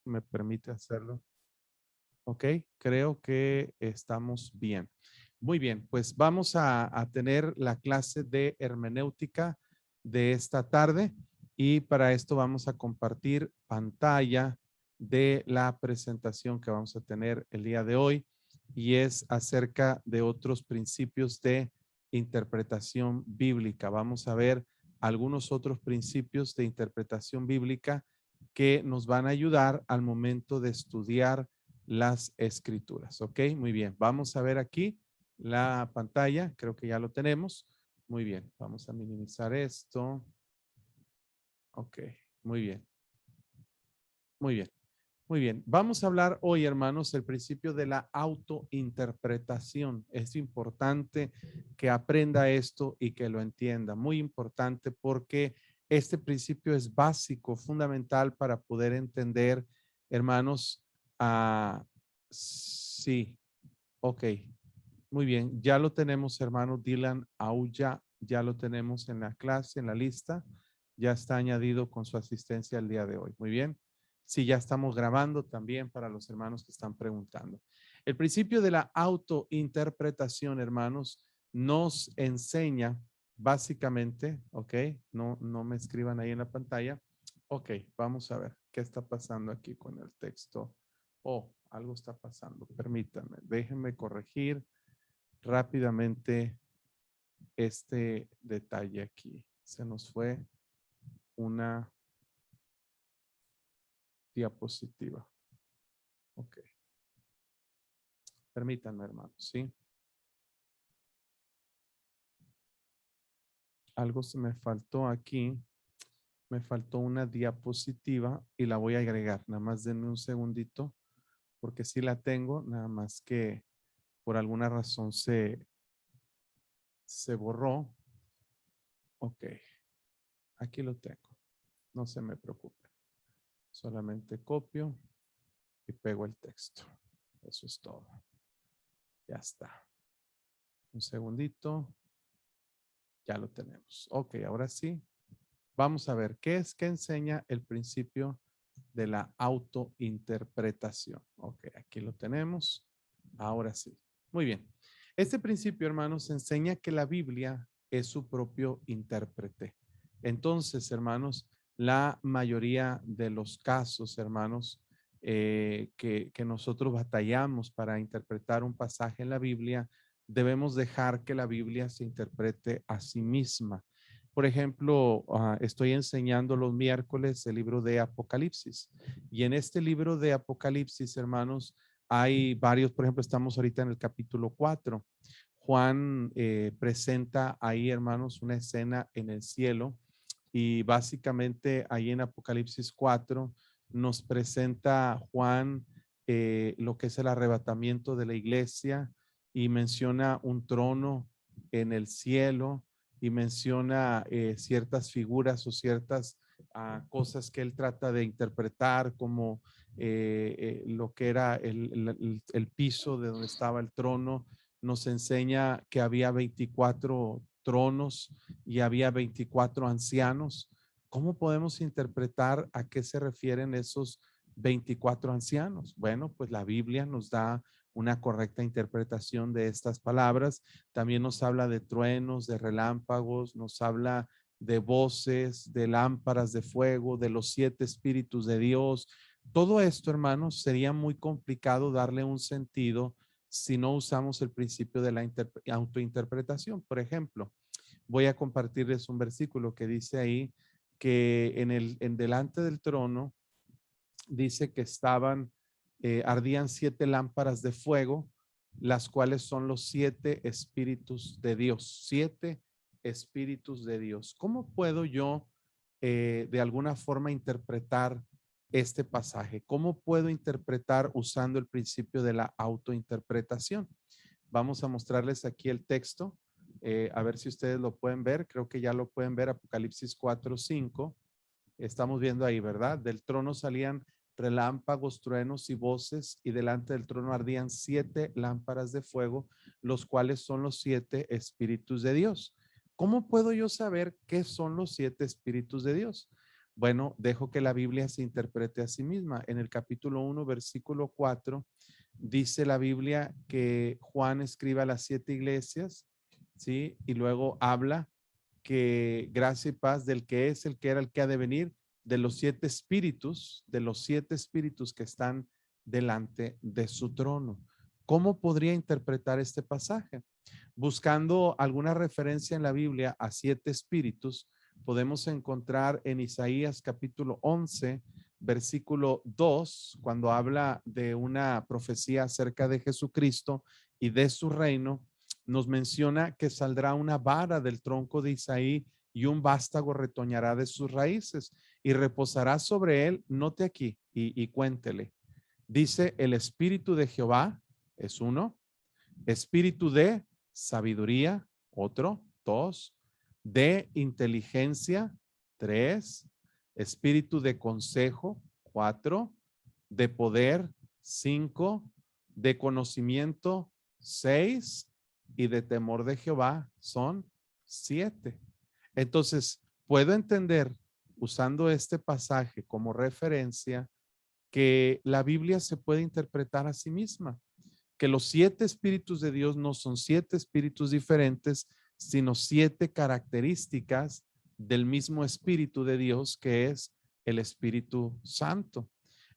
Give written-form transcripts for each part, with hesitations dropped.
¿Me permite hacerlo? Ok, creo que estamos bien. Muy bien, pues vamos a tener la clase de hermenéutica de esta tarde y para esto vamos a compartir pantalla de la presentación que vamos a tener el día de hoy y es acerca de otros principios de interpretación bíblica. Vamos a ver algunos otros principios de interpretación bíblica que nos van a ayudar al momento de estudiar las escrituras. Ok, muy bien. Vamos a ver aquí la pantalla. Creo que ya lo tenemos. Muy bien. Vamos a minimizar esto. Ok, muy bien. Muy bien. Muy bien. Vamos a hablar hoy, hermanos, el principio de la autointerpretación. Es importante que aprenda esto y que lo entienda. Muy importante porque este principio es básico, fundamental para poder entender, hermanos. Sí, ok. Muy bien. Ya lo tenemos, hermano Dylan Auya. Ya lo tenemos en la clase, en la lista. Ya está añadido con su asistencia el día de hoy. Muy bien. Sí, ya estamos grabando también para los hermanos que están preguntando. El principio de la autointerpretación, hermanos, nos enseña básicamente, ok, no me escriban ahí en la pantalla. Ok, vamos a ver qué está pasando aquí con el texto. Oh, algo está pasando. Permítanme, déjenme corregir rápidamente este detalle aquí. Se nos fue una diapositiva. Ok. Permítanme, hermanos, ¿sí? Algo se me faltó aquí. Me faltó una diapositiva y la voy a agregar. Nada más denme un segundito porque sí la tengo, nada más que por alguna razón se borró. Ok, aquí lo tengo. No se me preocupe. Solamente copio y pego el texto. Eso es todo. Ya está. Un segundito. Ya lo tenemos. Ok, ahora sí. Vamos a ver qué es que enseña el principio de la autointerpretación. Ok, aquí lo tenemos. Ahora sí. Muy bien. Este principio, hermanos, enseña que la Biblia es su propio intérprete. Entonces, hermanos, la mayoría de los casos, hermanos, que nosotros batallamos para interpretar un pasaje en la Biblia, debemos dejar que la Biblia se interprete a sí misma. Por ejemplo, estoy enseñando los miércoles el libro de Apocalipsis y en este libro de Apocalipsis, hermanos, hay varios, por ejemplo, estamos ahorita en el capítulo 4. Juan presenta ahí, hermanos, una escena en el cielo y básicamente ahí en Apocalipsis 4 nos presenta Juan lo que es el arrebatamiento de la iglesia y menciona un trono en el cielo y menciona ciertas figuras o ciertas cosas que él trata de interpretar como lo que era el piso de donde estaba el trono. Nos enseña que había 24 tronos y había 24 ancianos. ¿Cómo podemos interpretar a qué se refieren esos 24 ancianos? Bueno, pues la Biblia nos da una correcta interpretación de estas palabras. También nos habla de truenos, de relámpagos, nos habla de voces, de lámparas de fuego, de los 7 espíritus de Dios. Todo esto, hermanos, sería muy complicado darle un sentido si no usamos el principio de la autointerpretación. Por ejemplo, voy a compartirles un versículo que dice ahí que en delante del trono dice que ardían 7 lámparas de fuego, las cuales son los 7 espíritus de Dios, 7 espíritus de Dios. ¿Cómo puedo yo de alguna forma interpretar este pasaje? ¿Cómo puedo interpretar usando el principio de la autointerpretación? Vamos a mostrarles aquí el texto, a ver si ustedes lo pueden ver. Creo que ya lo pueden ver, Apocalipsis 4:5. Estamos viendo ahí, ¿verdad? Del trono salían relámpagos, truenos y voces, y delante del trono ardían 7 lámparas de fuego, los cuales son los 7 espíritus de Dios. ¿Cómo puedo yo saber qué son los 7 espíritus de Dios? Bueno, dejo que la Biblia se interprete a sí misma. En el capítulo 1, versículo 4, dice la Biblia que Juan escribe a las 7 iglesias, ¿sí? Y luego habla que gracia y paz del que es, el que era, el que ha de venir, de los 7 espíritus, que están delante de su trono. ¿Cómo podría interpretar este pasaje? Buscando alguna referencia en la Biblia a 7 espíritus, podemos encontrar en Isaías capítulo 11, versículo 2, cuando habla de una profecía acerca de Jesucristo y de su reino, nos menciona que saldrá una vara del tronco de Isaí y un vástago retoñará de sus raíces y reposará sobre él, note aquí y cuéntele. Dice el Espíritu de Jehová, es uno, Espíritu de sabiduría, otro, dos, de inteligencia, tres, espíritu de consejo, cuatro, de poder, cinco, de conocimiento, seis, y de temor de Jehová son 7. Entonces, puedo entender, usando este pasaje como referencia, que la Biblia se puede interpretar a sí misma, que los 7 espíritus de Dios no son 7 espíritus diferentes, sino 7 características del mismo espíritu de Dios, que es el Espíritu Santo.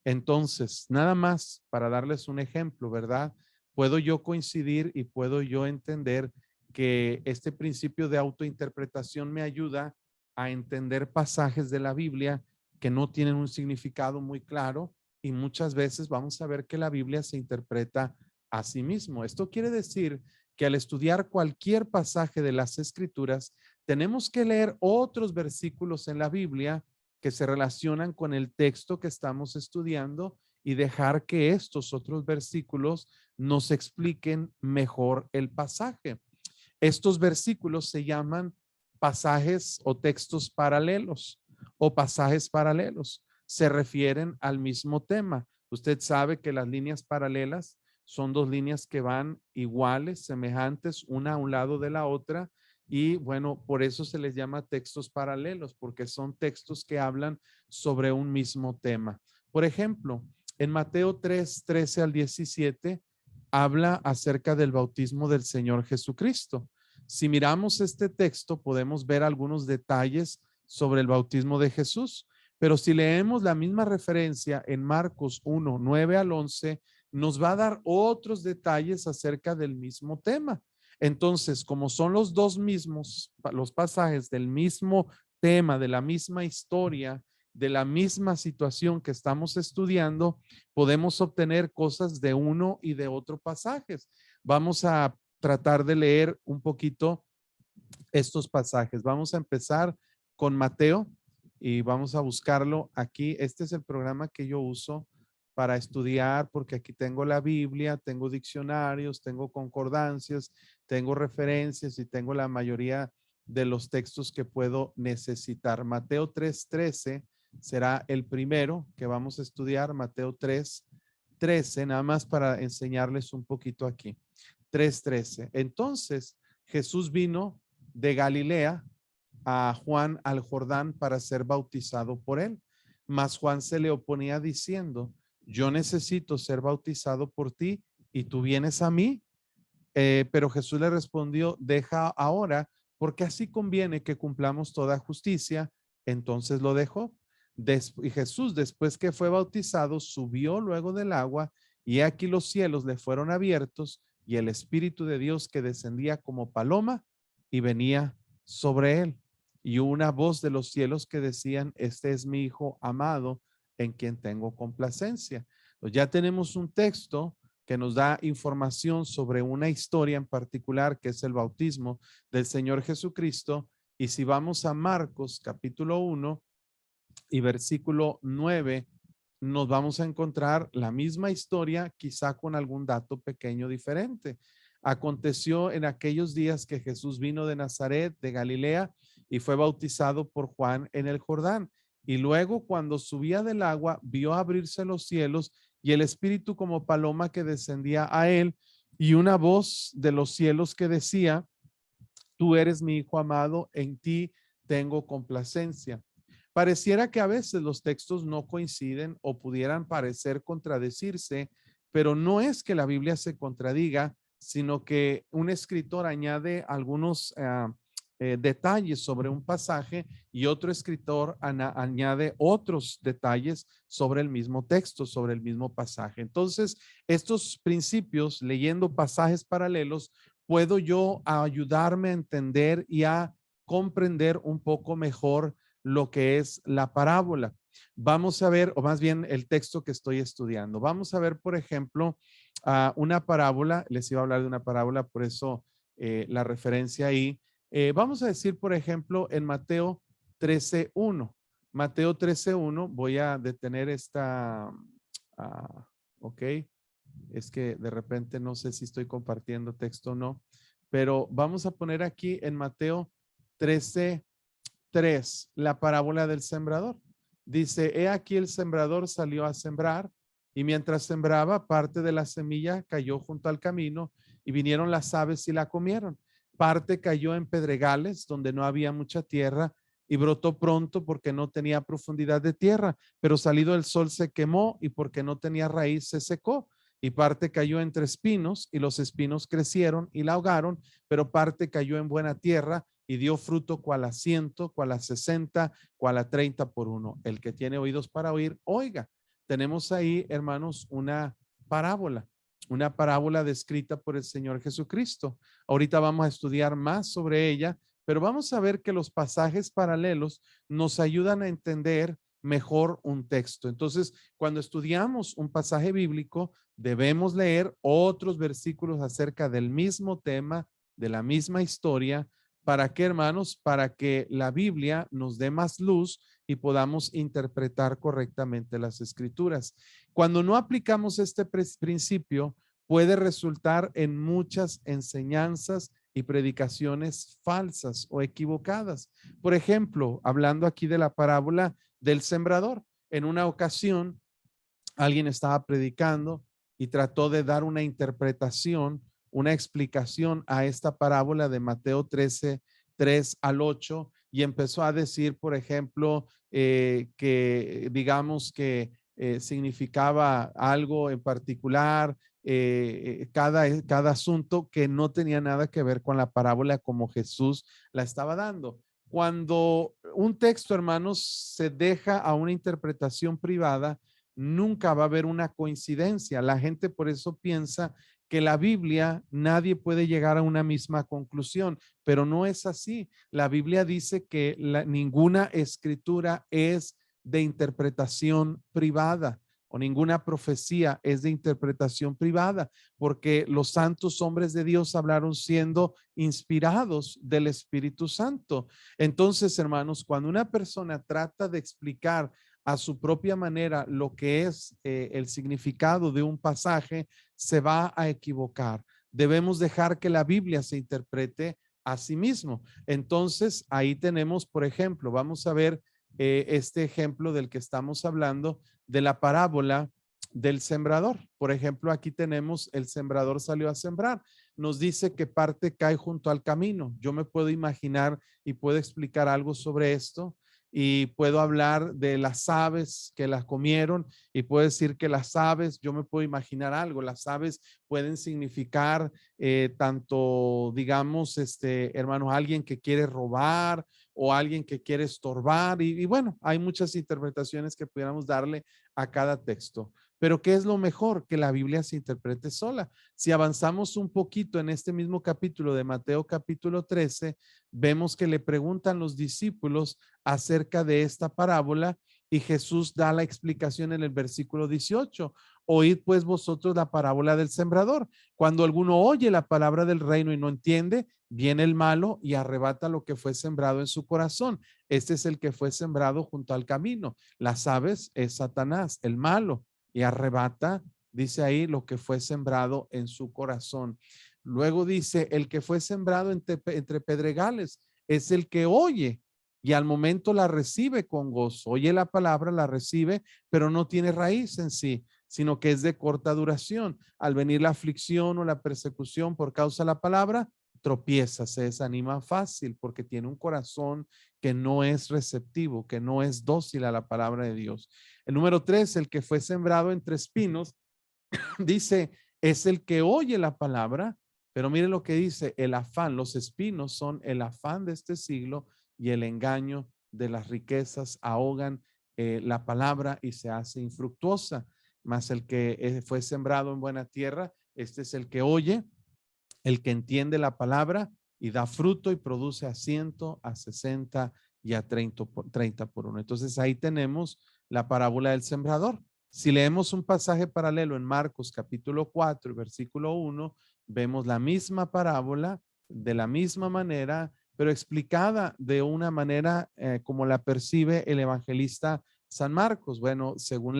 Entonces, nada más para darles un ejemplo, ¿verdad? Puedo yo coincidir y puedo yo entender que este principio de autointerpretación me ayuda a entender pasajes de la Biblia que no tienen un significado muy claro, y muchas veces vamos a ver que la Biblia se interpreta a sí mismo. Esto quiere decir que al estudiar cualquier pasaje de las Escrituras, tenemos que leer otros versículos en la Biblia que se relacionan con el texto que estamos estudiando y dejar que estos otros versículos nos expliquen mejor el pasaje. Estos versículos se llaman pasajes o textos paralelos o pasajes paralelos. Se refieren al mismo tema. Usted sabe que las líneas paralelas son dos líneas que van iguales, semejantes, una a un lado de la otra. Y bueno, por eso se les llama textos paralelos, porque son textos que hablan sobre un mismo tema. Por ejemplo, en Mateo 3, 13 al 17, habla acerca del bautismo del Señor Jesucristo. Si miramos este texto, podemos ver algunos detalles sobre el bautismo de Jesús, pero si leemos la misma referencia en Marcos 1, 9 al 11, nos va a dar otros detalles acerca del mismo tema. Entonces, como son los dos mismos, los pasajes del mismo tema, de la misma historia, de la misma situación que estamos estudiando, podemos obtener cosas de uno y de otro pasajes. Vamos a tratar de leer un poquito estos pasajes. Vamos a empezar con Mateo y vamos a buscarlo aquí. Este es el programa que yo uso para estudiar, porque aquí tengo la Biblia, tengo diccionarios, tengo concordancias, tengo referencias y tengo la mayoría de los textos que puedo necesitar. Mateo 3:13 será el primero que vamos a estudiar. Mateo 3:13, nada más para enseñarles un poquito aquí. 3:13. Entonces Jesús vino de Galilea a Juan al Jordán para ser bautizado por él. Mas Juan se le oponía diciendo: yo necesito ser bautizado por ti y tú vienes a mí. Pero Jesús le respondió: deja ahora, porque así conviene que cumplamos toda justicia. Entonces lo dejó. Y Jesús, después que fue bautizado, subió luego del agua, y aquí los cielos le fueron abiertos, y el Espíritu de Dios que descendía como paloma y venía sobre él. Y una voz de los cielos que decían: este es mi Hijo amado, en quien tengo complacencia. Pues ya tenemos un texto que nos da información sobre una historia en particular, que es el bautismo del Señor Jesucristo. Y si vamos a Marcos capítulo 1 y versículo 9, nos vamos a encontrar la misma historia, quizá con algún dato pequeño diferente. Aconteció en aquellos días que Jesús vino de Nazaret, de Galilea, y fue bautizado por Juan en el Jordán. Y luego, cuando subía del agua, vio abrirse los cielos y el Espíritu como paloma que descendía a él, y una voz de los cielos que decía: tú eres mi Hijo amado, en ti tengo complacencia. Pareciera que a veces los textos no coinciden o pudieran parecer contradecirse, pero no es que la Biblia se contradiga, sino que un escritor añade algunos detalles sobre un pasaje y otro escritor añade otros detalles sobre el mismo texto, sobre el mismo pasaje. Entonces, estos principios, leyendo pasajes paralelos, puedo yo ayudarme a entender y a comprender un poco mejor lo que es la parábola. Vamos a ver, o más bien el texto que estoy estudiando. Vamos a ver, por ejemplo, una parábola. Les iba a hablar de una parábola, por eso la referencia ahí. Vamos a decir, por ejemplo, en Mateo 13:1. Mateo 13:1, voy a detener esta, ok, es que de repente no sé si estoy compartiendo texto o no, pero vamos a poner aquí en Mateo 13:3 la parábola del sembrador. Dice, he aquí el sembrador salió a sembrar y mientras sembraba, parte de la semilla cayó junto al camino y vinieron las aves y la comieron. Parte cayó en pedregales donde no había mucha tierra y brotó pronto porque no tenía profundidad de tierra, pero salido el sol se quemó y porque no tenía raíz se secó. Y parte cayó entre espinos y los espinos crecieron y la ahogaron, pero parte cayó en buena tierra y dio fruto cual a 100, cual a 60, cual a 30 por uno. El que tiene oídos para oír, oiga. Tenemos ahí, hermanos, una parábola descrita por el Señor Jesucristo. Ahorita vamos a estudiar más sobre ella, pero vamos a ver que los pasajes paralelos nos ayudan a entender mejor un texto. Entonces, cuando estudiamos un pasaje bíblico, debemos leer otros versículos acerca del mismo tema, de la misma historia. ¿Para qué, hermanos? Para que la Biblia nos dé más luz y podamos interpretar correctamente las escrituras. Cuando no aplicamos este principio, puede resultar en muchas enseñanzas y predicaciones falsas o equivocadas. Por ejemplo, hablando aquí de la parábola del sembrador, en una ocasión alguien estaba predicando y trató de dar una interpretación, una explicación a esta parábola de Mateo 13:3 al 8 y empezó a decir, por ejemplo, que digamos que significaba algo en particular, cada asunto que no tenía nada que ver con la parábola como Jesús la estaba dando. Cuando un texto, hermanos, se deja a una interpretación privada, nunca va a haber una coincidencia. La gente por eso piensa que la Biblia nadie puede llegar a una misma conclusión, pero no es así. La Biblia dice que ninguna escritura es de interpretación privada o ninguna profecía es de interpretación privada, porque los santos hombres de Dios hablaron siendo inspirados del Espíritu Santo. Entonces, hermanos, cuando una persona trata de explicar a su propia manera lo que es el significado de un pasaje, se va a equivocar. Debemos dejar que la Biblia se interprete a sí mismo. Entonces, ahí tenemos, por ejemplo, vamos a ver este ejemplo del que estamos hablando, de la parábola del sembrador. Por ejemplo, aquí tenemos el sembrador salió a sembrar. Nos dice que parte cae junto al camino. Yo me puedo imaginar y puedo explicar algo sobre esto y puedo hablar de las aves que las comieron y puedo decir que las aves, yo me puedo imaginar algo, las aves pueden significar tanto, digamos, hermanos, alguien que quiere robar o alguien que quiere estorbar y bueno, hay muchas interpretaciones que pudiéramos darle a cada texto. Pero ¿qué es lo mejor? Que la Biblia se interprete sola. Si avanzamos un poquito en este mismo capítulo de Mateo capítulo 13, vemos que le preguntan los discípulos acerca de esta parábola y Jesús da la explicación en el versículo 18. Oíd pues vosotros la parábola del sembrador. Cuando alguno oye la palabra del reino y no entiende, viene el malo y arrebata lo que fue sembrado en su corazón. Este es el que fue sembrado junto al camino. Las aves es Satanás, el malo, y arrebata, dice ahí, lo que fue sembrado en su corazón. Luego dice, el que fue sembrado entre pedregales es el que oye y al momento la recibe con gozo. Oye la palabra, la recibe, pero no tiene raíz en sí, sino que es de corta duración. Al venir la aflicción o la persecución por causa de la palabra, tropieza, se desanima fácil porque tiene un corazón que no es receptivo, que no es dócil a la palabra de Dios. El número 3, el que fue sembrado entre espinos, dice, es el que oye la palabra, pero mire lo que dice, el afán, los espinos son el afán de este siglo y el engaño de las riquezas ahogan la palabra y se hace infructuosa. Mas el que fue sembrado en buena tierra, este es el que oye, el que entiende la palabra y da fruto y produce a 100, a 60 y a 30 por uno. Entonces ahí tenemos la parábola del sembrador. Si leemos un pasaje paralelo en Marcos capítulo 4, versículo 1, vemos la misma parábola de la misma manera, pero explicada de una manera como la percibe el evangelista San Marcos. Bueno, según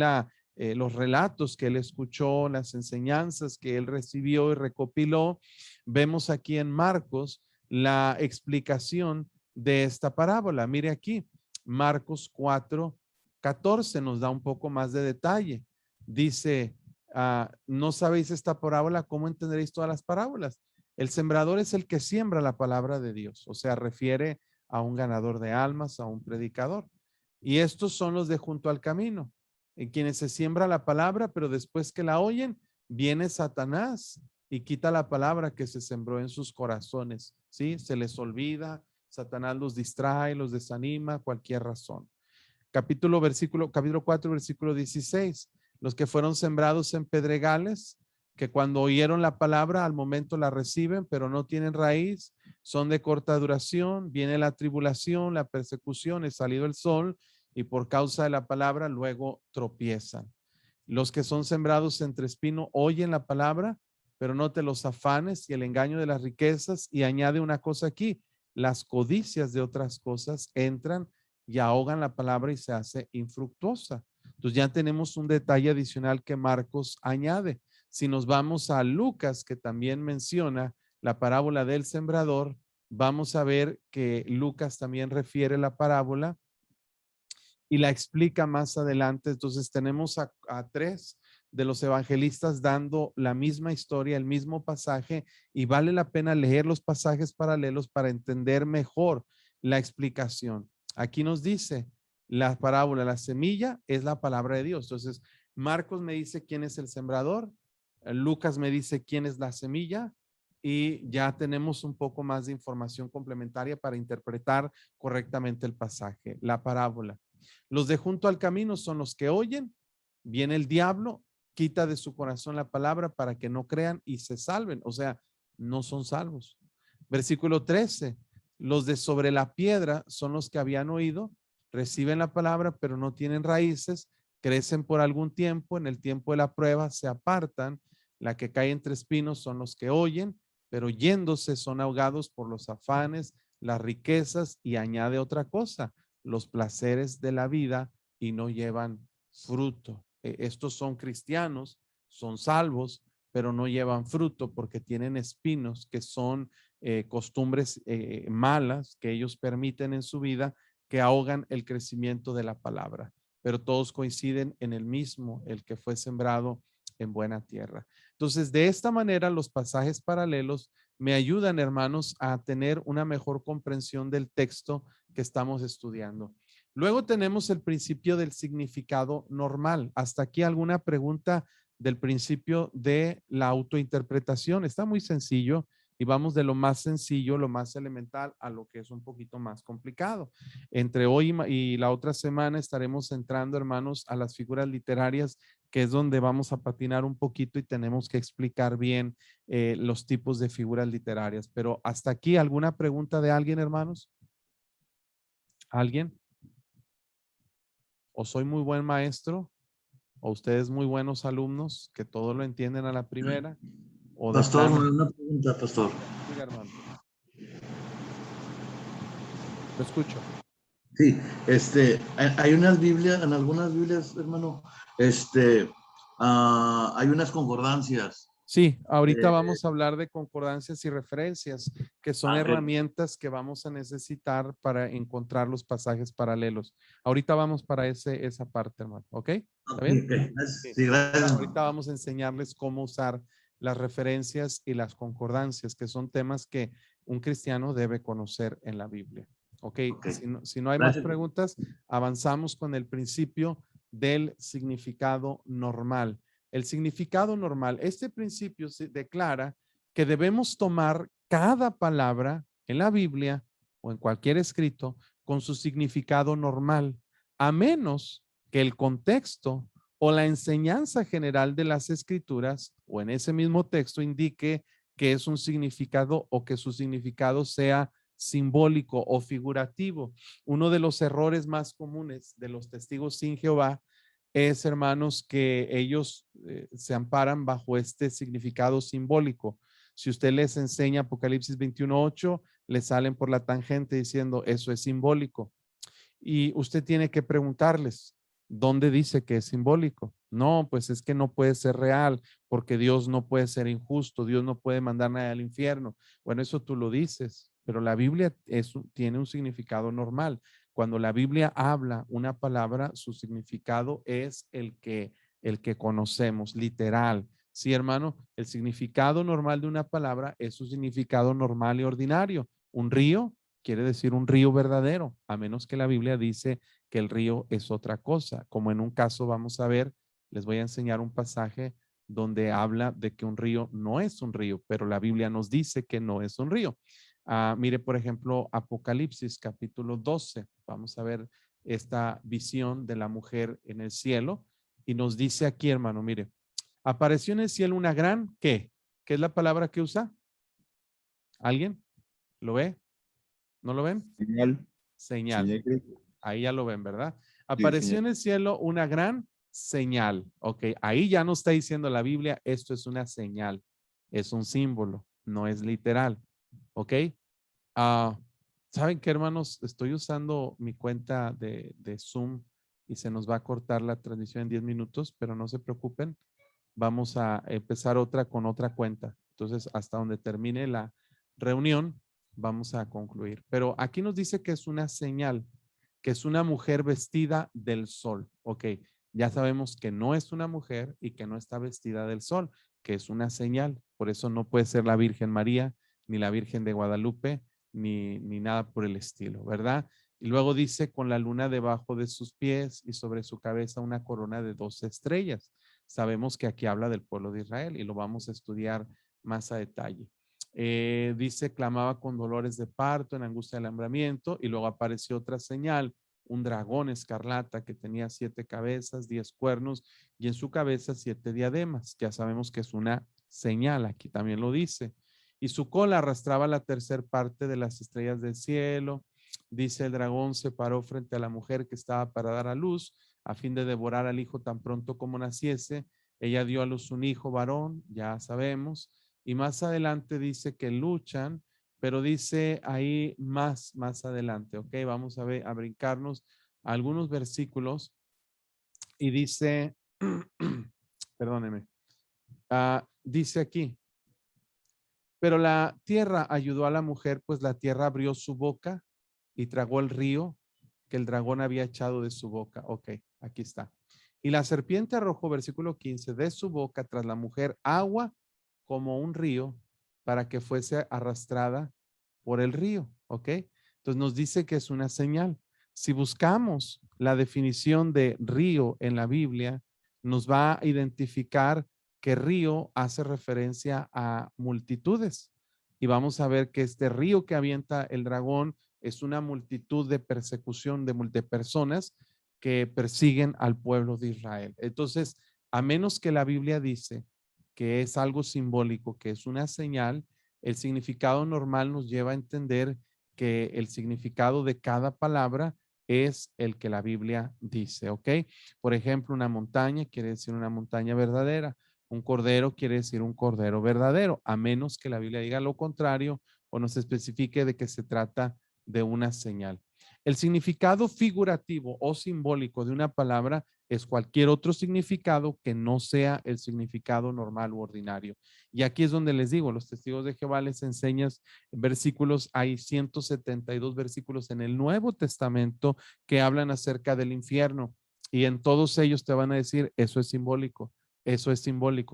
los relatos que él escuchó, las enseñanzas que él recibió y recopiló, vemos aquí en Marcos la explicación de esta parábola. Mire aquí, Marcos 4:14 nos da un poco más de detalle. Dice, no sabéis esta parábola, ¿cómo entenderéis todas las parábolas? El sembrador es el que siembra la palabra de Dios, o sea, refiere a un ganador de almas, a un predicador. Y estos son los de junto al camino, en quienes se siembra la palabra, pero después que la oyen, viene Satanás y quita la palabra que se sembró en sus corazones, ¿sí? Se les olvida, Satanás los distrae, los desanima, cualquier razón. Capítulo 4, versículo 16. Los que fueron sembrados en pedregales, que cuando oyeron la palabra al momento la reciben, pero no tienen raíz, son de corta duración, viene la tribulación, la persecución, es salido el sol y por causa de la palabra luego tropiezan. Los que son sembrados entre espino oyen la palabra, pero no te los afanes y el engaño de las riquezas, y añade una cosa aquí, las codicias de otras cosas entran y ahogan la palabra y se hace infructuosa. Entonces ya tenemos un detalle adicional que Marcos añade. Si nos vamos a Lucas, que también menciona la parábola del sembrador, vamos a ver que Lucas también refiere la parábola y la explica más adelante. Entonces tenemos a 3 de los evangelistas dando la misma historia, el mismo pasaje, y vale la pena leer los pasajes paralelos para entender mejor la explicación. Aquí nos dice la parábola, la semilla es la palabra de Dios. Entonces, Marcos me dice quién es el sembrador, Lucas me dice quién es la semilla, y ya tenemos un poco más de información complementaria para interpretar correctamente el pasaje, la parábola. Los de junto al camino son los que oyen, viene el diablo, quita de su corazón la palabra para que no crean y se salven, o sea, no son salvos. Versículo 13, los de sobre la piedra son los que habían oído, reciben la palabra, pero no tienen raíces, crecen por algún tiempo, en el tiempo de la prueba se apartan, la que cae entre espinos son los que oyen, pero yéndose son ahogados por los afanes, las riquezas y añade otra cosa, los placeres de la vida y no llevan fruto. Estos son cristianos, son salvos, pero no llevan fruto porque tienen espinos que son costumbres malas que ellos permiten en su vida que ahogan el crecimiento de la palabra. Pero todos coinciden en el mismo, el que fue sembrado en buena tierra. Entonces, de esta manera, los pasajes paralelos me ayudan, hermanos, a tener una mejor comprensión del texto que estamos estudiando. Luego tenemos el principio del significado normal. Hasta aquí alguna pregunta del principio de la autointerpretación. Está muy sencillo y vamos de lo más sencillo, lo más elemental a lo que es un poquito más complicado. Entre hoy y la otra semana estaremos entrando, hermanos, a las figuras literarias, que es donde vamos a patinar un poquito y tenemos que explicar bien los tipos de figuras literarias. Pero hasta aquí, ¿alguna pregunta de alguien, hermanos? ¿Alguien? ¿O soy muy buen maestro? ¿O ustedes muy buenos alumnos que todo lo entienden a la primera? ¿O de Pastor, plano? una pregunta, pastor. Diga, hermano. Lo escucho. Sí, hay unas Biblias, en algunas Biblias, hermano, hay unas concordancias. Sí, ahorita Eh, vamos a hablar de concordancias y referencias, que son ok, herramientas que vamos a necesitar para encontrar los pasajes paralelos. Ahorita vamos para esa parte, hermano. ¿Ok? ¿Está bien? ok. Sí. Sí, gracias, Ahorita hermano. vamos a enseñarles cómo usar las referencias y las concordancias, que son temas que un cristiano debe conocer en la Biblia. Ok, Ok. si no hay más Gracias. preguntas, avanzamos con el principio del significado normal. El significado normal, este principio se declara que debemos tomar cada palabra en la Biblia o en cualquier escrito con su significado normal, a menos que el contexto o la enseñanza general de las escrituras o en ese mismo texto indique que es un significado o que su significado sea simbólico o figurativo. Uno de los errores más comunes de los testigos sin Jehová es, hermanos, que ellos se amparan bajo este significado simbólico. Si usted les enseña Apocalipsis 21:8, les salen por la tangente diciendo eso es simbólico. Y usted tiene que preguntarles, ¿dónde dice que es simbólico? No, pues es que no puede ser real, porque Dios no puede ser injusto, Dios no puede mandar nadie al infierno. Bueno, eso tú lo dices, pero la Biblia tiene un significado normal. Cuando la Biblia habla una palabra, su significado es el que conocemos, literal. Sí, hermano, el significado normal de una palabra es su significado normal y ordinario. Un río quiere decir un río verdadero, a menos que la Biblia dice que el río es otra cosa. Como en un caso vamos a ver, les voy a enseñar un pasaje donde habla de que un río no es un río, pero la Biblia nos dice que no es un río. Mire, por ejemplo, Apocalipsis capítulo 12. Vamos a ver esta visión de la mujer en el cielo y nos dice aquí, hermano, mire, apareció en el cielo una gran, ¿qué? ¿Qué es la palabra que usa? ¿Alguien? ¿Lo ve? ¿No lo ven? Señal, Señal. señal Cristo. Ahí ya lo ven, ¿verdad? Sí, Apareció señal. en el cielo una gran señal. Ok, ahí ya no está diciendo la Biblia, esto es una señal, es un símbolo, no es literal. Ok. Ah, ¿saben qué, hermanos? Estoy usando mi cuenta de Zoom y se nos va a cortar la transmisión en 10 minutos, pero no se preocupen. Vamos a empezar otra con otra cuenta. Entonces, hasta donde termine la reunión, vamos a concluir. Pero aquí nos dice que es una señal, que es una mujer vestida del sol. Ok, ya sabemos que no es una mujer y que no está vestida del sol, que es una señal. Por eso no puede ser la Virgen María, ni la Virgen de Guadalupe, ni nada por el estilo, ¿verdad? Y luego dice con la luna debajo de sus pies y sobre su cabeza una corona de 12 estrellas. Sabemos que aquí habla del pueblo de Israel y lo vamos a estudiar más a detalle. Dice, clamaba con dolores de parto, en angustia de alambramiento, y luego apareció otra señal, un dragón escarlata que tenía 7 cabezas, 10 cuernos, y en su cabeza 7 diademas. Ya sabemos que es una señal, aquí también lo dice. Y su cola arrastraba la tercer parte de las estrellas del cielo. Dice, el dragón se paró frente a la mujer que estaba para dar a luz, a fin de devorar al hijo tan pronto como naciese. Ella dio a luz un hijo varón, ya sabemos, y más adelante dice que luchan, pero dice ahí más adelante, ¿ok? Vamos a ver, a brincarnos algunos versículos y dice, perdóneme, dice aquí, pero la tierra ayudó a la mujer, pues la tierra abrió su boca y tragó el río que el dragón había echado de su boca. Ok, aquí está. Y la serpiente arrojó, versículo 15, de su boca tras la mujer agua como un río para que fuese arrastrada por el río. Ok, entonces nos dice que es una señal. Si buscamos la definición de río en la Biblia, nos va a identificar que río hace referencia a multitudes. Y vamos a ver que este río que avienta el dragón es una multitud de persecución de personas que persiguen al pueblo de Israel. Entonces, a menos que la Biblia dice que es algo simbólico, que es una señal, el significado normal nos lleva a entender que el significado de cada palabra es el que la Biblia dice, ¿ok? Por ejemplo, una montaña quiere decir una montaña verdadera, un cordero quiere decir un cordero verdadero, a menos que la Biblia diga lo contrario o nos especifique de que se trata de una señal. El significado figurativo o simbólico de una palabra es cualquier otro significado que no sea el significado normal u ordinario. Y aquí es donde les digo, los testigos de Jehová les enseñas versículos, hay 172 versículos en el Nuevo Testamento que hablan acerca del infierno y en todos ellos te van a decir, eso es simbólico,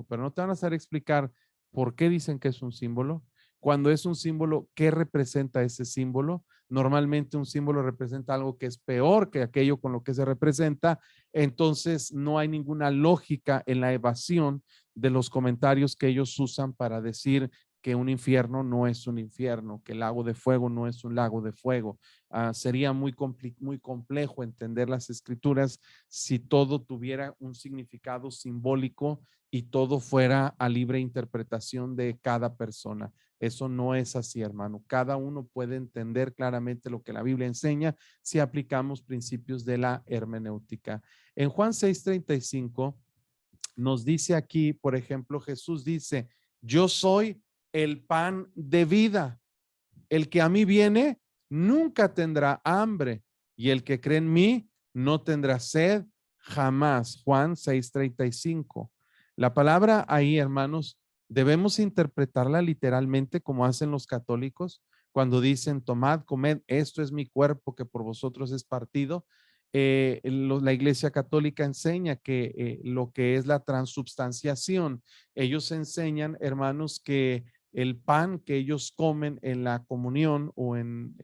pero no te van a saber explicar por qué dicen que es un símbolo, Cuando es un símbolo, ¿qué representa ese símbolo? Normalmente un símbolo representa algo que es peor que aquello con lo que se representa. Entonces no hay ninguna lógica en la evasión de los comentarios que ellos usan para decir que un infierno no es un infierno, que el lago de fuego no es un lago de fuego. Sería muy complejo entender las escrituras si todo tuviera un significado simbólico y todo fuera a libre interpretación de cada persona. Eso no es así, hermano. Cada uno puede entender claramente lo que la Biblia enseña si aplicamos principios de la hermenéutica. En Juan 6:35 nos dice aquí, por ejemplo, Jesús dice, yo soy el pan de vida. El que a mí viene nunca tendrá hambre y el que cree en mí no tendrá sed jamás. Juan 6:35. La palabra ahí, hermanos, debemos interpretarla literalmente como hacen los católicos cuando dicen, tomad, comed, esto es mi cuerpo que por vosotros es partido. La Iglesia Católica enseña que lo que es la transubstanciación, ellos enseñan, hermanos, que el pan que ellos comen en la comunión o en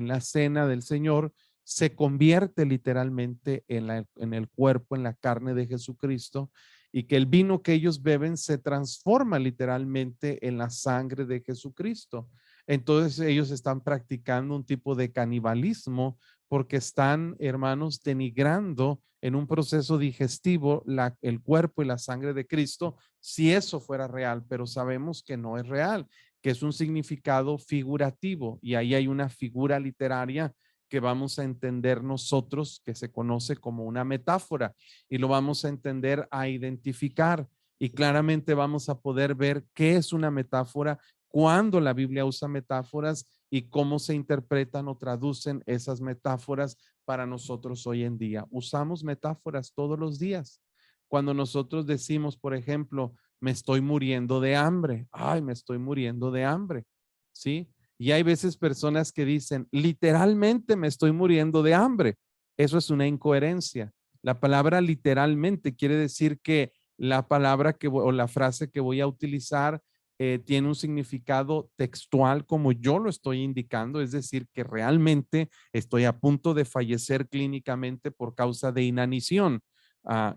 la cena del Señor se convierte literalmente en el cuerpo, en la carne de Jesucristo, y que el vino que ellos beben se transforma literalmente en la sangre de Jesucristo. Entonces ellos están practicando un tipo de canibalismo porque están, hermanos, denigrando en un proceso digestivo el cuerpo y la sangre de Cristo, si eso fuera real, pero sabemos que no es real, que es un significado figurativo y ahí hay una figura literaria que vamos a entender nosotros, que se conoce como una metáfora, y lo vamos a entender, a identificar, y claramente vamos a poder ver qué es una metáfora, cuándo la Biblia usa metáforas y cómo se interpretan o traducen esas metáforas para nosotros hoy en día. Usamos metáforas todos los días. Cuando nosotros decimos, por ejemplo, me estoy muriendo de hambre, ay, me estoy muriendo de hambre, ¿sí? Y hay veces personas que dicen, literalmente me estoy muriendo de hambre. Eso es una incoherencia. La palabra literalmente quiere decir que la palabra o la frase que voy a utilizar tiene un significado textual como yo lo estoy indicando, es decir, que realmente estoy a punto de fallecer clínicamente por causa de inanición.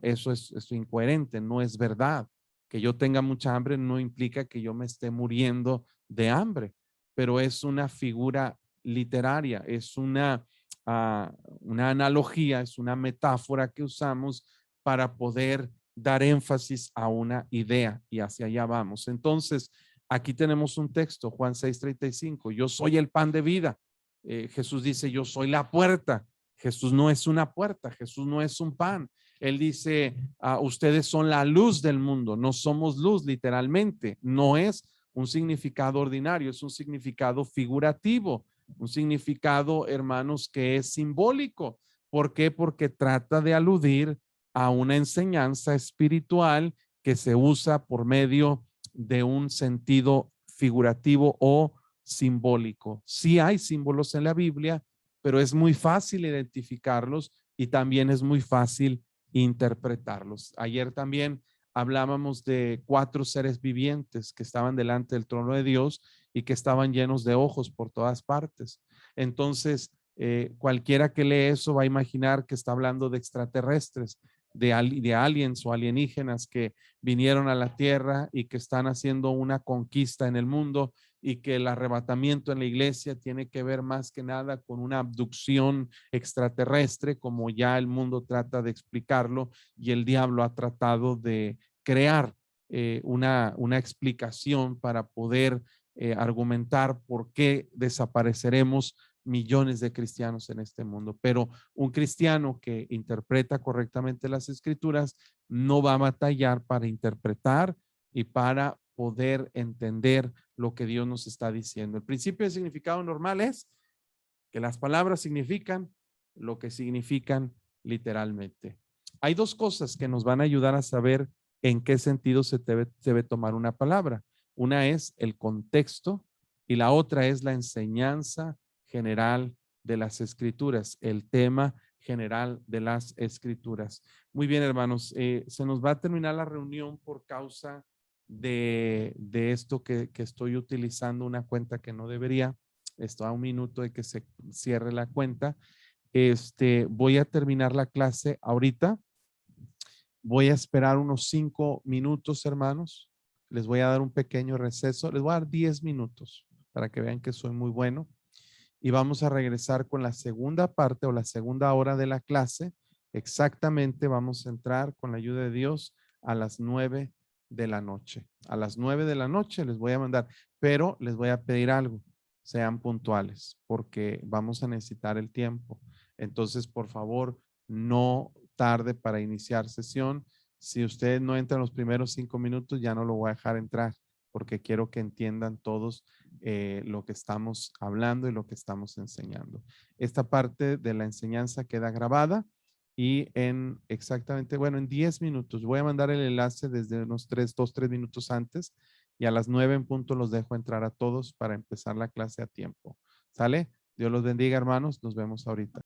Eso es incoherente, no es verdad. Que yo tenga mucha hambre no implica que yo me esté muriendo de hambre, pero es una figura literaria, es una analogía, es una metáfora que usamos para poder dar énfasis a una idea y hacia allá vamos. Entonces, aquí tenemos un texto, Juan 6:35, yo soy el pan de vida. Jesús dice, yo soy la puerta. Jesús no es una puerta, Jesús no es un pan. Él dice, ustedes son la luz del mundo, no somos luz literalmente, no es un significado ordinario, es un significado figurativo, un significado, hermanos, que es simbólico. ¿Por qué? Porque trata de aludir a una enseñanza espiritual que se usa por medio de un sentido figurativo o simbólico. Sí hay símbolos en la Biblia, pero es muy fácil identificarlos y también es muy fácil interpretarlos. Ayer también hablábamos de 4 seres vivientes que estaban delante del trono de Dios y que estaban llenos de ojos por todas partes. Entonces, cualquiera que lee eso va a imaginar que está hablando de extraterrestres, de aliens o alienígenas que vinieron a la tierra y que están haciendo una conquista en el mundo, y que el arrebatamiento en la iglesia tiene que ver más que nada con una abducción extraterrestre, como ya el mundo trata de explicarlo y el diablo ha tratado de crear una explicación para poder argumentar por qué desapareceremos millones de cristianos en este mundo. Pero un cristiano que interpreta correctamente las escrituras no va a batallar para interpretar y para poder entender lo que Dios nos está diciendo. El principio de significado normal es que las palabras significan lo que significan literalmente. Hay 2 cosas que nos van a ayudar a saber en qué sentido se debe tomar una palabra. Una es el contexto y la otra es la enseñanza general de las escrituras, el tema general de las escrituras. Muy bien, hermanos, se nos va a terminar la reunión por causa de esto que estoy utilizando una cuenta que no debería. Esto a un minuto de que se cierre la cuenta. Voy a terminar la clase ahorita. Voy a esperar unos 5 minutos, hermanos. Les voy a dar un pequeño receso. Les voy a dar 10 minutos para que vean que soy muy bueno. Y vamos a regresar con la segunda parte o la segunda hora de la clase. Exactamente vamos a entrar con la ayuda de Dios a las 9 de la noche. A las 9 de la noche les voy a mandar, pero les voy a pedir algo. Sean puntuales porque vamos a necesitar el tiempo. Entonces, por favor, no tarde para iniciar sesión. Si usted no entra en los primeros 5 minutos, ya no lo voy a dejar entrar porque quiero que entiendan todos lo que estamos hablando y lo que estamos enseñando. Esta parte de la enseñanza queda grabada y en exactamente, bueno, en 10 minutos voy a mandar el enlace desde unos 3 minutos antes y a las 9 en punto los dejo entrar a todos para empezar la clase a tiempo. ¿Sale? Dios los bendiga, hermanos. Nos vemos ahorita.